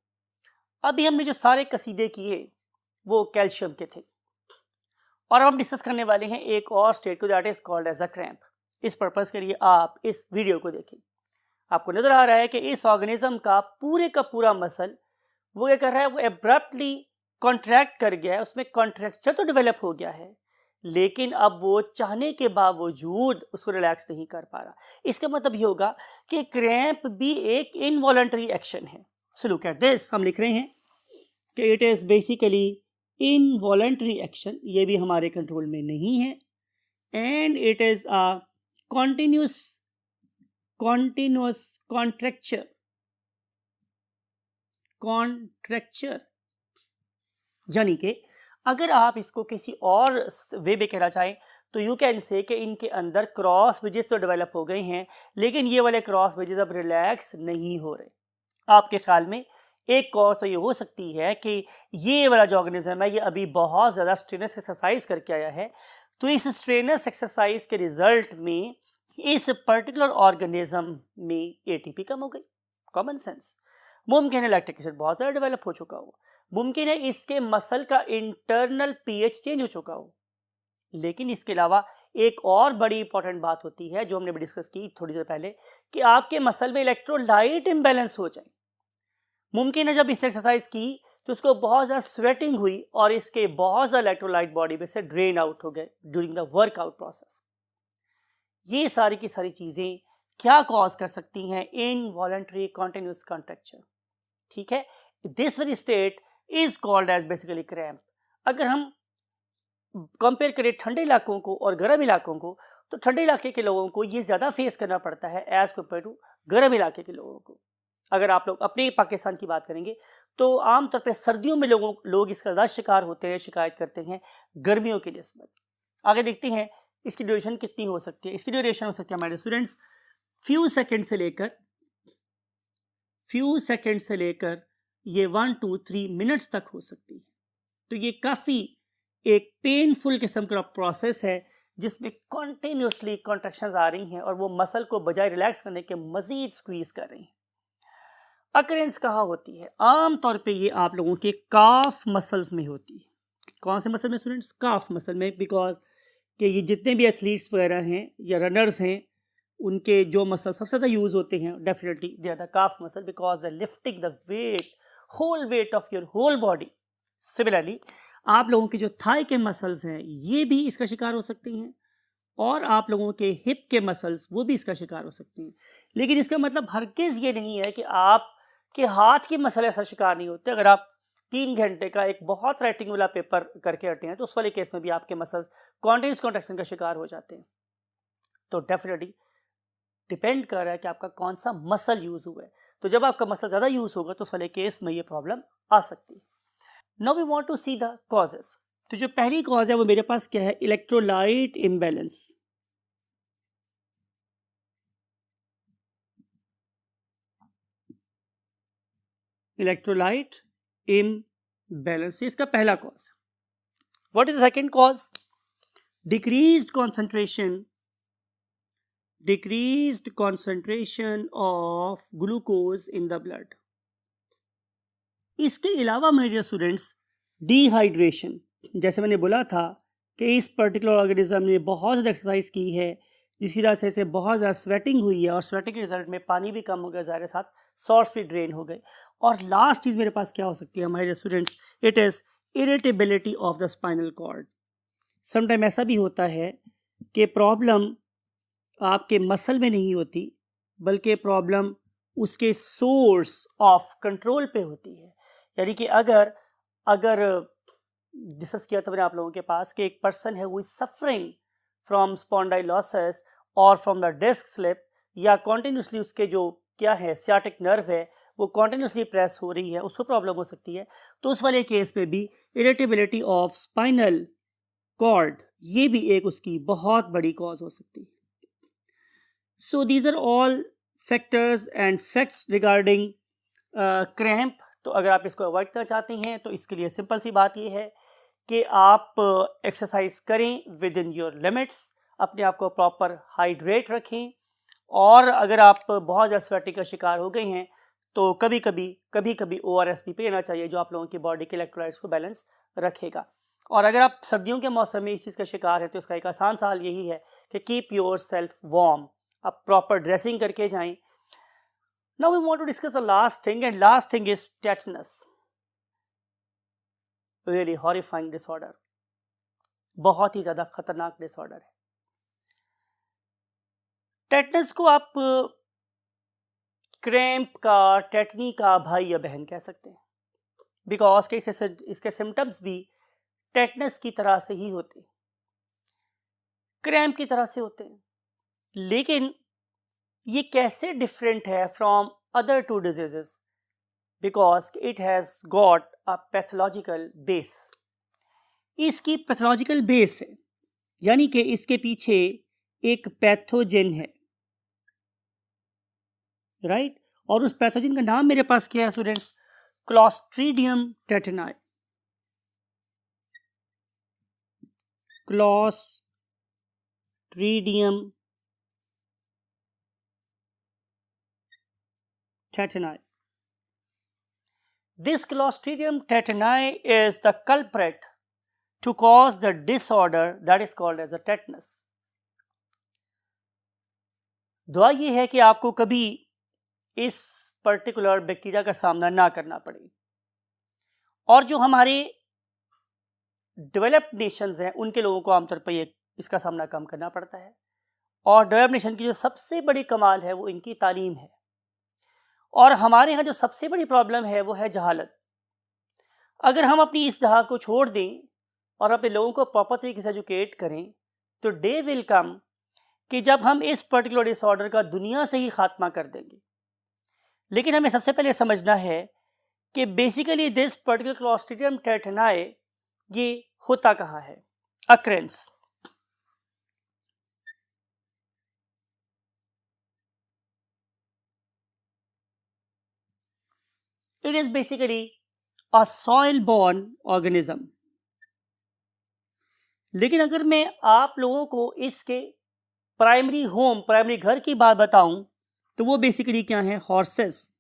अभी हमने जो सारे कसीदे किए वो कैल्शियम के थे, और अब हम डिस्कस करने वाले हैं एक और स्टेट को that is called as a cramp. इस पर्पस के लिए आप इस वीडियो को देखें। आपको नजर आ रहा है कि इस ऑर्गेनिज्म का पूरा मसल वो क्या कर रहा है, वो एब्रप्टली कॉन्ट्रैक्ट कर गया है, उसमें कॉन्ट्रैक्चर तो डेवलप हो गया है, लेकिन अब वो चाहने के बावजूद उसको रिलैक्स नहीं कर पा रहा। इसका मतलब ये होगा कि क्रैम्प भी एक इनवॉलंटरी एक्शन है। सो लुक एट दिस, हम लिख रहे हैं कि it is basically involuntary action, ये भी हमारे कंट्रोल में नहीं है, and it is a continuous contracture. यानी कि अगर आप इसको किसी और वे में कहना चाहें तो यू कैन से कि इनके अंदर क्रॉस ब्रिजेस तो डेवलप हो गए हैं, लेकिन ये वाले क्रॉस ब्रिजेस अब रिलैक्स नहीं हो रहे। आपके ख्याल में एक कॉज तो ये हो सकती है कि ये वाला जो ऑर्गेनिज्म है ये अभी बहुत ज़्यादा स्ट्रेनस एक्सरसाइज करके आया है, तो इस स्ट्रेनस एक्सरसाइज के रिजल्ट में इस पर्टिकुलर ऑर्गेनिज्म में एटीपी कम हो गई। Common sense. मुमकिन है लैक्टिक एसिड बहुत ज़्यादा डेवलप हो चुका हो, मुमकिन है इसके मसल का इंटरनल पीएच चेंज हो चुका हो, लेकिन इसके अलावा एक और बड़ी इंपॉर्टेंट बात होती है जो हमने भी डिस्कस की थोड़ी देर पहले, कि आपके मसल में इलेक्ट्रोलाइट इम्बैलेंस हो जाए। मुमकिन है जब इस एक्सरसाइज की तो उसको बहुत ज़्यादा स्वेटिंग हुई और इसके बहुत ज़्यादा इलेक्ट्रोलाइट बॉडी में से ड्रेन आउट हो गए ड्यूरिंग द वर्कआउट प्रोसेस। ये सारी की सारी चीज़ें क्या कॉज कर सकती हैं, इनवॉलंटरी कॉन्टिन्यूस कॉन्ट्रैक्चर। ठीक है, this very state is called as basically cramp. अगर हम कंपेयर करें ठंडे इलाकों को और गर्म इलाकों को, तो ठंडे इलाके के लोगों को ये ज़्यादा फेस करना पड़ता है एज कम्पेयर टू गर्म इलाके के लोगों को। अगर आप लोग अपने पाकिस्तान की बात करेंगे तो आमतौर पर सर्दियों में लोग इसका ज़्यादा शिकार होते हैं, शिकायत करते हैं गर्मियों की निस्बत। आगे देखते हैं इसकी ड्यूरेशन कितनी हो सकती है। इसकी ड्यूरेशन हो सकती है हमारे स्टूडेंट्स फ्यू सेकेंड से लेकर ये 1 to 3 मिनट्स तक हो सकती है। तो ये काफ़ी एक पेनफुल किस्म का प्रोसेस है जिसमें कॉन्टिन्यूसली कॉन्ट्रैक्शंस आ रही हैं और वो मसल को बजाय रिलैक्स करने के मजीद स्क्वीज कर रही हैं। अकरेंस कहाँ होती है? आम तौर पे ये आप लोगों के काफ मसल्स में होती है। कौन से मसल में स्टूडेंट्स? काफ मसल में, बिकॉज कि ये जितने भी एथलीट्स वगैरह हैं या रनर्स हैं, उनके जो मसल सबसे ज़्यादा यूज़ होते हैं definitely they are the calf muscle, because they lifting the weight, whole weight of your whole body. Similarly आप लोगों के जो थाई के मसल्स हैं ये भी इसका शिकार हो सकती हैं, और आप लोगों के हिप के मसल्स वो भी इसका शिकार हो सकती हैं। लेकिन इसका मतलब हरगिज़ ये नहीं है कि आप के हाथ की मसल ऐसा शिकार नहीं होते। अगर आप 3 घंटे का एक बहुत राइटिंग वाला पेपर करके हटे हैं तो उस वाले केस में भी आपके मसल्स कॉन्टिन्यूस कॉन्ट्रैक्शन का शिकार हो जाते हैं। तो डेफिनेटली डिपेंड कर रहा है कि आपका कौन सा मसल यूज हुआ है। तो जब आपका मसल ज़्यादा यूज होगा तो उस वाले केस में ये प्रॉब्लम आ सकती है। Now we want to see the causes. तो जो पहली कॉज है वो मेरे पास क्या है? Electrolyte imbalance. इलेक्ट्रोलाइट इम्बैलेंस इसका पहला cause. What is the second cause? decreased concentration of glucose in the blood। इसके अलावा मेरे स्टूडेंट्स डिहाइड्रेशन, जैसे मैंने बोला था कि इस पर्टिकुलर ऑर्गेनिज्म ने बहुत ज़्यादा एक्सरसाइज की है जिसकी वजह से बहुत ज़्यादा स्वेटिंग हुई है, और स्वेटिंग के रिजल्ट में पानी भी कम हो गया, ज़ाहिर साथ सॉल्ट्स भी ड्रेन हो गए। और लास्ट चीज़ मेरे पास क्या हो सकती है हमारे students? It is irritability of the spinal cord. Sometime ऐसा भी होता है कि प्रॉब्लम आपके मसल में नहीं होती बल्कि प्रॉब्लम उसके सोर्स ऑफ कंट्रोल पे होती है। यानी कि अगर अगर डिस्कस किया था मैंने आप लोगों के पास कि एक पर्सन है वो इज सफरिंग फ्रॉम स्पॉन्डाइलोसिस और फ्रॉम द डिस्क स्लिप, या कॉन्टिन्यूसली उसके जो क्या है सियाटिक नर्व है वो कॉन्टिन्यूसली प्रेस हो रही है, उसको प्रॉब्लम हो सकती है। तो उस वाले केस पे भी इरिटेबिलिटी ऑफ स्पाइनल कॉर्ड ये भी एक उसकी बहुत बड़ी कॉज हो सकती है। So these are all factors and facts regarding cramp. तो अगर आप इसको अवॉइड करना चाहते हैं तो इसके लिए सिंपल सी बात ये है कि आप एक्सरसाइज करें विद इन योर लिमिट्स, अपने आप को प्रॉपर हाइड्रेट रखें, और अगर आप बहुत ज़्यादा स्वेटिंग का शिकार हो गए हैं तो कभी कभी ORS भी लेना चाहिए जो आप लोगों की बॉडी के इलेक्ट्रोलाइट्स को बैलेंस रखेगा। और अगर आप सर्दियों के मौसम में इस चीज़ का शिकार है तो इसका एक आसान सा हल यही है कि कीप योर सेल्फ वार्म, आप प्रॉपर ड्रेसिंग करके जाएं। Now we want to discuss the last thing, and last thing is tetanus. Really horrifying disorder, बहुत ही ज़्यादा खतरनाक डिसऑर्डर है। टेटनस को आप क्रैम्प का, टेटनी का भाई या बहन कह सकते हैं, बिकॉज के इसके सिम्टम्स भी टेटनस की तरह से ही होते हैं, क्रैम्प की तरह से होते हैं। लेकिन ये कैसे डिफरेंट है from other two diseases? Because it has got a pathological base. इसकी पैथोलॉजिकल बेस है, यानी कि इसके पीछे एक पैथोजन है, राइट? और उस पैथोजन का नाम मेरे पास क्या है students? Clostridium टेटनाई। Clostridium tetani. This Clostridium tetani is the culprit to cause the disorder that is called as a tetanus. दुआ ये है कि आपको कभी इस पर्टिकुलर बैक्टीरिया का सामना ना करना पड़े, और जो हमारे डेवलप्ड नेशंस हैं उनके लोगों को आमतौर पर ये इसका सामना कम करना पड़ता है। और डेवलप्ड नेशन की जो सबसे बड़ी कमाल है वो इनकी तालीम है, और हमारे यहाँ जो सबसे बड़ी प्रॉब्लम है वो है जहालत। अगर हम अपनी इस जहालत को छोड़ दें और अपने लोगों को प्रॉपर तरीके से एजुकेट करें तो डे विल कम कि जब हम इस पर्टिकुलर डिसऑर्डर का दुनिया से ही खात्मा कर देंगे। लेकिन हमें सबसे पहले समझना है कि बेसिकली दिस पर्टिकुलर क्लॉस्ट्रीडियम टेटनाई ये होता कहाँ है? Occurrences. It is basically a soil-borne organism. लेकिन अगर मैं आप लोगों को इसके प्राइमरी घर की बात बताऊं तो वो बेसिकली क्या है, हॉर्सेस।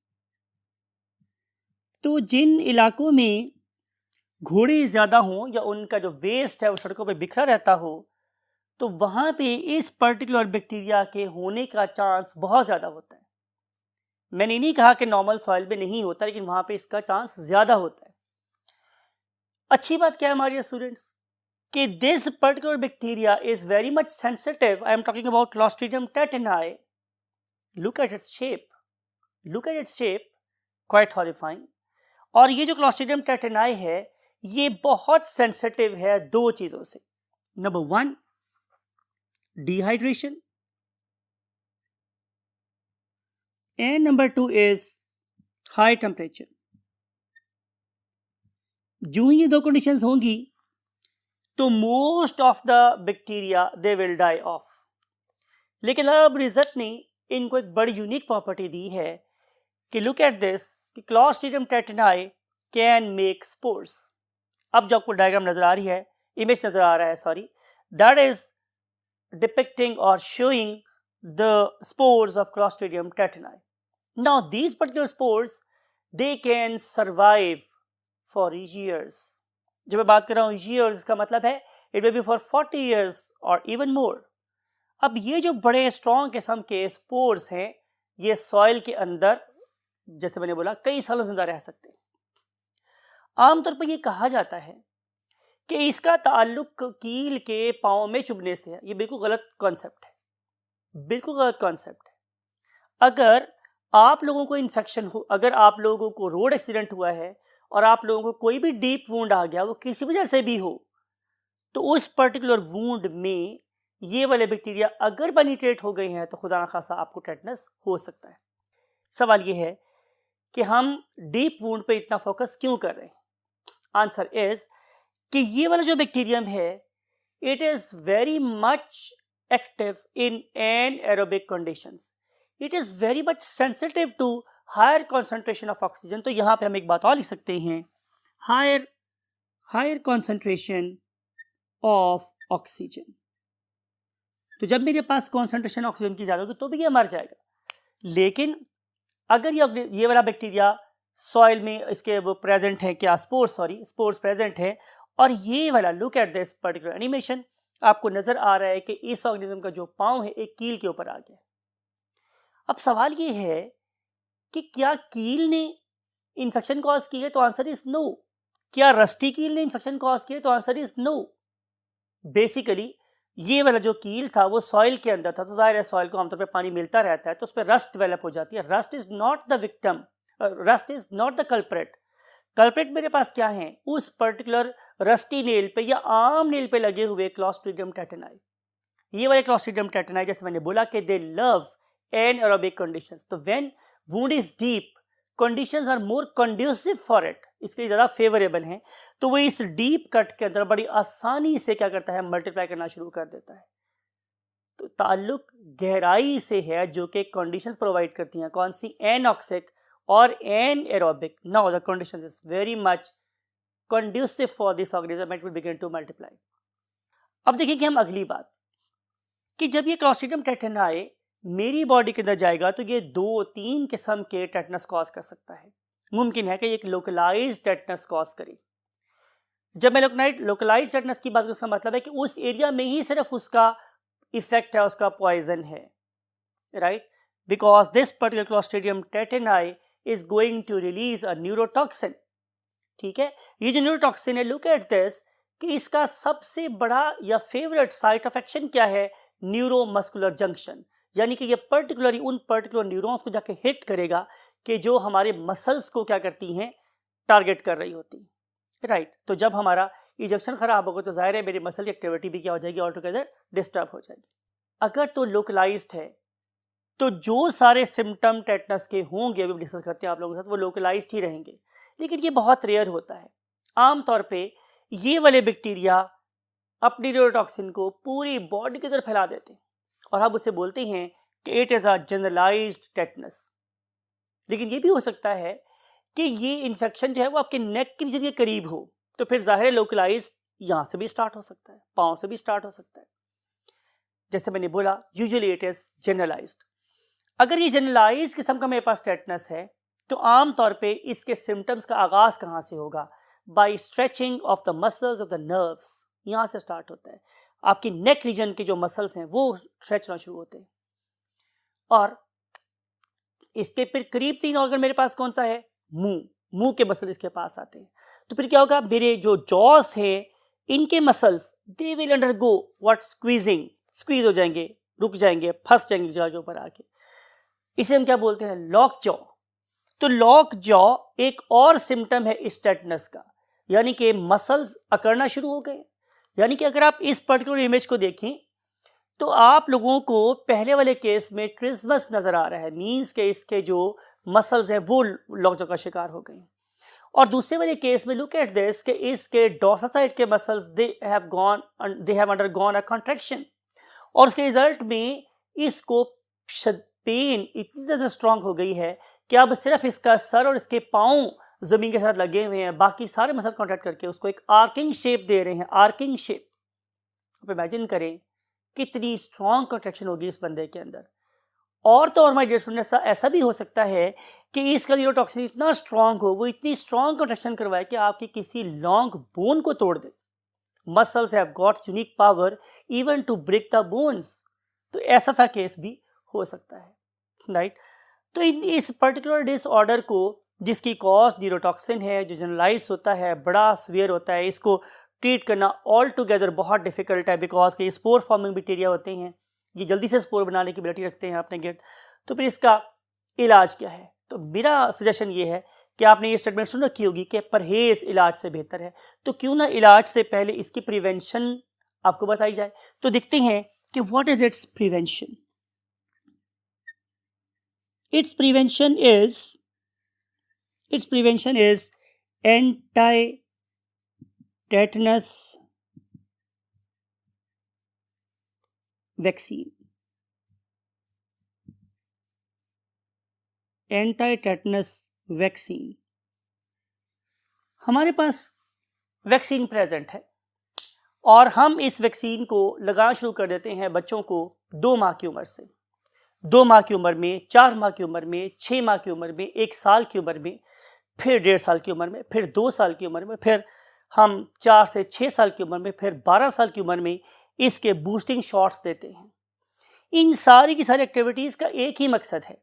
तो जिन इलाकों में घोड़े ज़्यादा हों या उनका जो वेस्ट है वो सड़कों पे बिखरा रहता हो, तो वहाँ पे इस पर्टिकुलर बैक्टीरिया के होने का चांस बहुत ज़्यादा होता है। मैंने नहीं कहा कि नॉर्मल सॉइल पे नहीं होता, लेकिन वहाँ पे इसका चांस ज़्यादा होता है। अच्छी बात क्या है हमारे स्टूडेंट्स कि this particular bacteria is very much sensitive. I am talking about Clostridium tetani. Look at its shape, look at its shape, quite horrifying. और ये जो क्लॉस्ट्रीडियम टेटेनाई है ये बहुत सेंसिटिव है दो चीज़ों से। Number 1, dehydration, and number 2 is high temperature. जो ही ये दो कंडीशंस होंगी तो most of the bacteria they will die off. लेकिन अब रिजल्ट ने इनको एक बड़ी यूनिक प्रॉपर्टी दी है कि लुक एट दिस, कि क्लॉस्ट्रीडियम टेटेनाई कैन मेक स्पोर्स। अब जो आपको डायग्राम नजर आ रही है, इमेज नजर आ रहा है, सॉरी, दैट इज डिपिक्टिंग और showing the spores of Clostridium tetani. Now these particular spores they can survive for years. जब मैं बात कर रहा हूँ ईयर्स, का मतलब है it may be for 40 years और इवन मोर। अब ये जो बड़े स्ट्रॉन्ग किस्म के स्पोर्स हैं ये सॉइल के अंदर, जैसे मैंने बोला, कई सालों जिंदा रह सकते हैं। आमतौर पर यह कहा जाता है कि इसका ताल्लुक कील के पाँव में चुभने से है। ये बिल्कुल गलत कॉन्सेप्ट है, बिल्कुल गलत कॉन्सेप्ट है। अगर आप लोगों को इन्फेक्शन हो, अगर आप लोगों को रोड एक्सीडेंट हुआ है और आप लोगों को कोई भी डीप वूंड आ गया, वो किसी वजह से भी हो, तो उस पर्टिकुलर वूंड में ये वाले बैक्टीरिया अगर पेनिट्रेट हो गए हैं तो खुदा न खासा आपको टेटनस हो सकता है। सवाल ये है कि हम डीप वूंड पे इतना फोकस क्यों कर रहे हैं? आंसर इज कि ये वाला जो बैक्टीरियम है it is very much active in anaerobic conditions. It is very much sensitive to higher concentration of oxygen. तो यहाँ पे हम एक बात और लिख सकते हैं, हायर कॉन्सेंट्रेशन ऑफ ऑक्सीजन। तो जब मेरे पास कॉन्सेंट्रेशन ऑक्सीजन की ज़्यादा होगी तो भी ये मर जाएगा। लेकिन अगर ये वाला बैक्टीरिया सॉइल में इसके वो प्रेजेंट है, क्या स्पोर्स प्रेजेंट है, और ये वाला, look at this particular animation, आपको नजर आ रहा है कि इस ऑर्गेनिज्म का जो पाँव है एक कील के ऊपर आ गया। अब सवाल ये है कि क्या कील ने इन्फेक्शन कॉज की है? तो आंसर इज नो। क्या रस्टी कील ने इन्फेक्शन कॉज की है? तो आंसर इज नो। बेसिकली ये वाला जो कील था वो सॉइल के अंदर था, तो जाहिर है सॉइल को आमतौर पे पानी मिलता रहता है तो उस पर रस्ट डेवलप हो जाती है। Rust is not the victim, rust is not the culprit. Culprit मेरे पास क्या है? उस पर्टिकुलर रस्टी नेल पे या आम नेल पे लगे हुए क्लॉस्ट्रीडियम टेटेनाई। ये वाले क्लॉस्ट्रीडियम टेटेनाई, जैसे मैंने बोला कि दे लव एनाएरोबिक कंडीशंस। तो when wound is deep, conditions are more conducive for it, इसके लिए ज़्यादा फेवरेबल हैं, तो वो इस डीप कट के अंदर बड़ी आसानी से क्या करता है, मल्टीप्लाई करना शुरू कर देता है। तो ताल्लुक गहराई से है जो कि कंडीशंस प्रोवाइड करती हैं, कौन सी? एनऑक्सिक और anaerobic. Now the conditions is very much conducive for this organism, it will begin to multiply. अब देखिए हम अगली बात, कि जब ये क्लॉस्ट्रीडियम टेटेनाई मेरी बॉडी के अंदर जाएगा तो ये 2-3 किस्म के टेटनस कॉज कर सकता है। मुमकिन है कि एक लोकलाइज टेटनस कॉज करे। जब मैं लोकलाइज टेटनस की बात करूँ, उसका मतलब है कि उस एरिया में ही सिर्फ उसका इफेक्ट है, उसका पॉइजन है, right? Because this particular Clostridium tetani is going to release a neurotoxin. ठीक है, ये जो न्यूरोटॉक्सिन है, लुक एट दिस, कि इसका सबसे बड़ा या फेवरेट साइट ऑफ एक्शन क्या है? Neuromuscular junction. यानी कि ये पर्टिकुलरली उन पर्टिकुलर न्यूरॉन्स को जाके हिट करेगा कि जो हमारे मसल्स को क्या करती हैं, टारगेट कर रही होती हैं, राइट? तो जब हमारा इजेक्शन खराब होगा तो जाहिर है मेरी मसल की एक्टिविटी भी क्या हो जाएगी, ऑल टुगेदर डिस्टर्ब हो जाएगी। अगर तो लोकलाइज्ड है तो जो सारे सिम्टम टेटनस के होंगे, अभी डिस्कस करते हैं आप लोगों के साथ, वो लोकलाइज्ड ही रहेंगे। लेकिन ये बहुत रेयर होता है। आमतौर पे ये वाले बैक्टीरिया अपनी न्यूरोटॉक्सिन को पूरी बॉडी के अंदर फैला देते हैं और हम उसे बोलते हैं कि it is a generalised tetanus. लेकिन ये भी हो सकता है कि ये इन्फेक्शन जो है वो आपके नेक के नीचे के करीब हो, तो फिर जाहिर है लोकलाइज्ड यहाँ से भी स्टार्ट हो सकता है, पाँव से भी स्टार्ट हो सकता है। जैसे मैंने बोला, यूजुअली इट इज जनरलाइज्ड। अगर ये जनरलाइज्ड किस्म का मेरे पास टेटनस है तो आमतौर पे इसके सिम्टम्स का आगाज कहाँ से होगा? By stretching of the muscles of the nerves, यहाँ से स्टार्ट होता है। आपकी नेक रीजन के जो मसल्स हैं वो स्ट्रेच होना शुरू होते हैं। और इसके फिर करीब 3 ऑर्गन मेरे पास कौन सा है? मुंह के मसल इसके पास आते हैं। तो फिर क्या होगा? मेरे जो जॉस है इनके muscles they will undergo what squeezing, squeeze हो जाएंगे, रुक जाएंगे, फंस जाएंगे जगह के ऊपर आके। इसे हम क्या बोलते हैं? Lock jaw. तो लॉक जॉ एक और सिम्टम है इस टेटनस का, यानी कि मसल्स अकड़ना शुरू हो गए। यानी कि अगर आप इस पर्टिकुलर इमेज को देखें तो आप लोगों को पहले वाले केस में ट्रिज्मस नजर आ रहा है, मीन्स के इसके जो मसल्स हैं वो लॉक जॉ का शिकार हो गए। और दूसरे वाले केस में लुक एट दिस कि इसके डोर्सल साइड के muscles they have undergone a contraction, और उसके रिजल्ट में इसको पेन इतनी ज़्यादा स्ट्रांग हो गई है कि अब सिर्फ इसका सर और इसके पाँव ज़मीन के साथ लगे हुए हैं, बाकी सारे मसल कॉन्ट्रैक्ट करके उसको एक आर्किंग शेप दे रहे हैं, आर्किंग शेप। आप इमेजिन करें कितनी स्ट्रांग कॉन्ट्रैक्शन होगी इस बंदे के अंदर। और तो और माय डियर स्टूडेंट्स, ऐसा भी हो सकता है कि इसका न्यूरोटॉक्सिन इतना स्ट्रांग हो, वो इतनी स्ट्रांग कॉन्ट्रैक्शन करवाए कि आपकी किसी लॉन्ग बोन को तोड़ दे। Muscles have got unique power even to break the bones. तो ऐसा सा केस भी हो सकता है, राइट। तो इस पर्टिकुलर डिसऑर्डर को, जिसकी कॉज न्यूरोटॉक्सिन है, जो जनरलाइज होता है, बड़ा सीवियर होता है, इसको ट्रीट करना ऑल टुगेदर बहुत डिफिकल्ट है, बिकॉज के स्पोर फॉर्मिंग बैक्टीरिया होते हैं, ये जल्दी से स्पोर बनाने की एबिलिटी रखते हैं अपने गिर्द। तो फिर इसका इलाज क्या है? तो मेरा सजेशन ये है कि आपने ये स्टेटमेंट सुन रखी होगी कि परहेज इलाज से बेहतर है, तो क्यों ना इलाज से पहले इसकी प्रिवेंशन आपको बताई जाए। तो देखते हैं कि what is it's prevention. Its prevention is anti-tetanus vaccine. Anti-tetanus vaccine. हमारे पास वैक्सीन प्रेजेंट है और हम इस वैक्सीन को लगाना शुरू कर देते हैं बच्चों को 2 माह की उम्र से। 2 माह की उम्र में, 4 माह की उम्र में, 6 माह की उम्र में, 1 साल की उम्र में, फिर 1.5 साल की उम्र में, फिर 2 साल की उम्र में, फिर हम 4 से 6 साल की उम्र में, फिर 12 साल की उम्र में इसके बूस्टिंग शॉट्स देते हैं। इन सारी की सारी एक्टिविटीज़ का एक ही मकसद है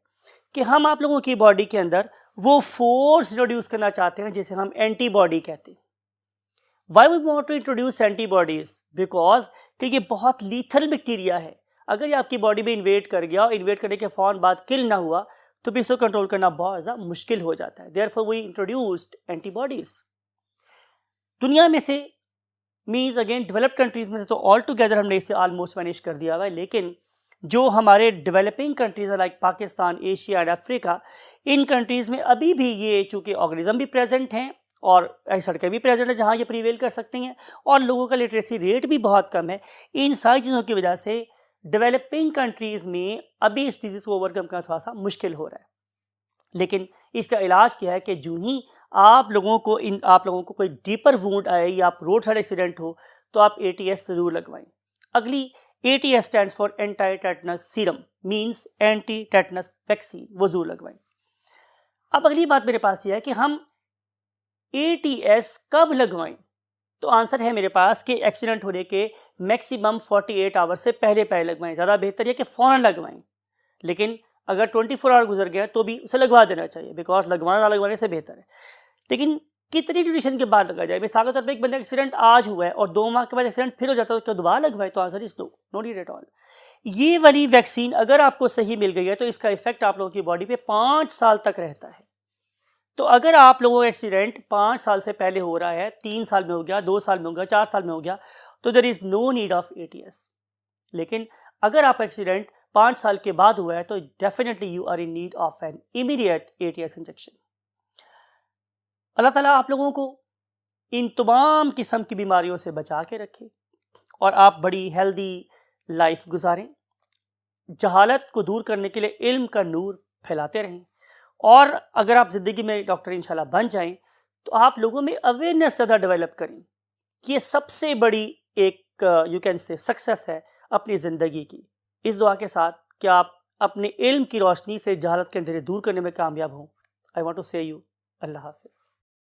कि हम आप लोगों की बॉडी के अंदर वो फोर्स इंट्रोड्यूस करना चाहते हैं जिसे हम एंटीबॉडी कहते हैं। Why we want to introduce antibodies? Because कि ये बहुत लीथल बैक्टीरिया है। अगर ये आपकी बॉडी में इन्वेट कर गया और इन्वेट करने के फौरन बाद किल ना हुआ तो भी इसको कंट्रोल करना बहुत ज़्यादा मुश्किल हो जाता है। Therefore we introduced antibodies. दुनिया में से मीन्स अगेन डेवलप्ड कंट्रीज में से तो ऑल टुगेदर हमने इसे ऑलमोस्ट मैनेज कर दिया हुआ है, लेकिन जो हमारे डेवलपिंग कंट्रीज है like Pakistan, Asia and Africa, in countries में अभी भी ये चूँकि ऑर्गेनिज्म भी प्रेजेंट हैं और ऐसी सड़कें भी प्रेजेंट है जहाँ ये प्रीवेल कर सकती हैं और लोगों का लिटरेसी रेट भी बहुत कम है। इन सारी चीज़ों की वजह से डेवलपिंग कंट्रीज़ में अभी इस डिजीज़ को ओवरकम करना थोड़ा सा मुश्किल हो रहा है। लेकिन इसका इलाज क्या है कि जो ही आप लोगों को कोई डीपर वुंड आए या आप रोड साइड एक्सीडेंट हो तो आप ATS ज़रूर लगवाएं। अगली ATS stands for anti tetanus serum, means anti tetanus vaccine, वो ज़रूर लगवाएं। अब अगली बात मेरे पास ये है कि हम ATS कब लगवाएं? तो आंसर है मेरे पास कि एक्सीडेंट होने के मैक्सिमम 48 आवर से पहले लगवाएं। ज़्यादा बेहतर है कि फ़ौरन लगवाएं, लेकिन अगर 24 आवर गुजर गया तो भी उसे लगवा देना चाहिए, बिकॉज लगवाना ना लगवाने से बेहतर है। लेकिन कितनी ड्यूरेशन के बाद लगा जाए? मिसाल के तौर पर एक बंदे का एक्सीडेंट आज हुआ है और 2 माह के बाद एक्सीडेंट फिर हो जाता है तो क्या दोबारा लगवाए? तो answer is no need at all. ये वाली वैक्सीन अगर आपको सही मिल गई है तो इसका इफेक्ट आप लोगों की बॉडी पे 5 साल तक रहता है। तो अगर आप लोगों का एक्सीडेंट 5 साल से पहले हो रहा है, 3 साल में हो गया, 2 साल में हो गया, 4 साल में हो गया, तो there is no need of ATS। लेकिन अगर आप एक्सीडेंट 5 साल के बाद हुआ है तो definitely you are in need of an immediate ATS injection. Allah Taala आप लोगों को इन तमाम किस्म की बीमारियों से बचा के रखे और आप बड़ी हेल्दी लाइफ गुजारें। जहालत को दूर करने के लिए इल्म का नूर फैलाते रहें और अगर आप ज़िंदगी में डॉक्टर इंशाल्लाह बन जाएं तो आप लोगों में अवेयरनेस ज़्यादा डेवलप करें कि ये सबसे बड़ी एक यू कैन से सक्सेस है अपनी ज़िंदगी की। इस दुआ के साथ कि आप अपने इल्म की रोशनी से जहालत के अंधेरे दूर करने में कामयाब हों। आई वांट टू से यू अल्लाह हाफिज़।